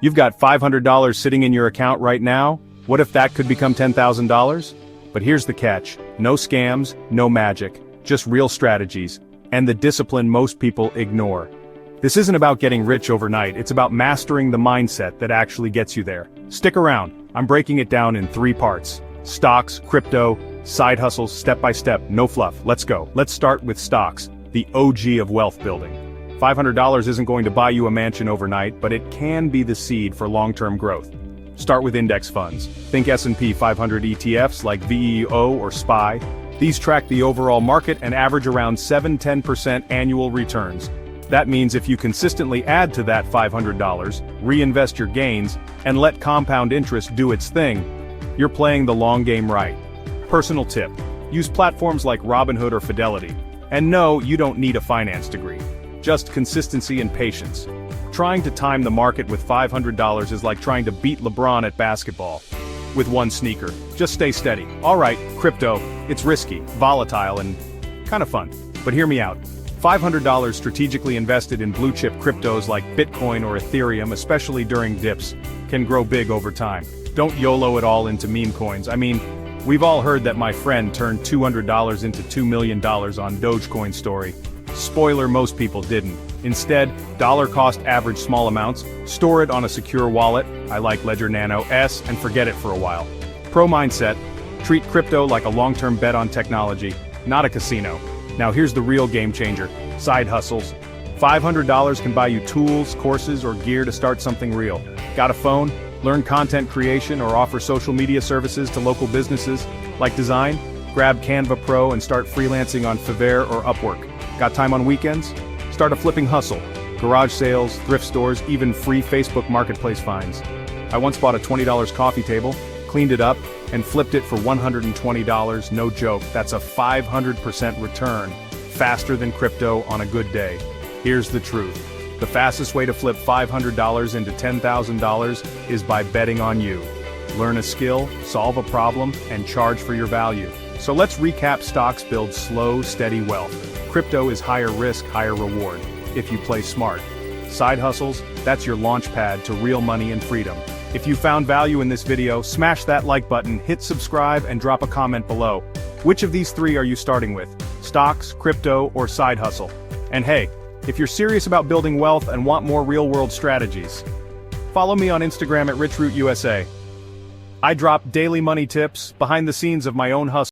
You've got $500 sitting in your account right now. What if that could become $10,000? But here's the catch. No scams, no magic, just real strategies, and the discipline most people ignore. This isn't about getting rich overnight, it's about mastering the mindset that actually gets you there. Stick around, I'm breaking it down in 3 parts. Stocks, crypto, side hustles, step by step, no fluff, let's go. Let's start with stocks, the OG of wealth building. $500 isn't going to buy you a mansion overnight, but it can be the seed for long-term growth. Start with index funds. Think S&P 500 ETFs like VEO or SPY. These track the overall market and average around 7–10% annual returns. That means if you consistently add to that $500, reinvest your gains, and let compound interest do its thing, you're playing the long game right. Personal tip: use platforms like Robinhood or Fidelity. And no, you don't need a finance degree. Just consistency and patience. Trying to time the market with $500 is like trying to beat LeBron at basketball with one sneaker. Just stay steady. Alright, crypto, it's risky, volatile, and kinda fun. But hear me out. $500 strategically invested in blue-chip cryptos like Bitcoin or Ethereum, especially during dips, can grow big over time. Don't YOLO it all into meme coins. I mean, we've all heard that my friend turned $200 into $2 million on Dogecoin story. Spoiler, most people didn't. Instead, dollar-cost average small amounts, store it on a secure wallet, I like Ledger Nano S, and forget it for a while. Pro mindset: treat crypto like a long-term bet on technology, not a casino. Now here's the real game changer: side hustles. $500 can buy you tools, courses, or gear to start something real. Got a phone? Learn content creation or offer social media services to local businesses? Like design? Grab Canva Pro and start freelancing on Fiverr or Upwork. Got time on weekends? Start a flipping hustle. Garage sales, thrift stores, even free Facebook Marketplace finds. I once bought a $20 coffee table, cleaned it up, and flipped it for $120, no joke. That's a 500% return, faster than crypto on a good day. Here's the truth: the fastest way to flip $500 into $10,000 is by betting on you. Learn a skill, solve a problem, and charge for your value. So let's recap: stocks build slow, steady wealth. Crypto is higher risk, higher reward, if you play smart. Side hustles, that's your launch pad to real money and freedom. If you found value in this video, smash that like button, hit subscribe, and drop a comment below. Which of these 3 are you starting with? Stocks, crypto, or side hustle? And hey, if you're serious about building wealth and want more real-world strategies, follow me on Instagram at RichRootUSA. I drop daily money tips, behind the scenes of my own hustle.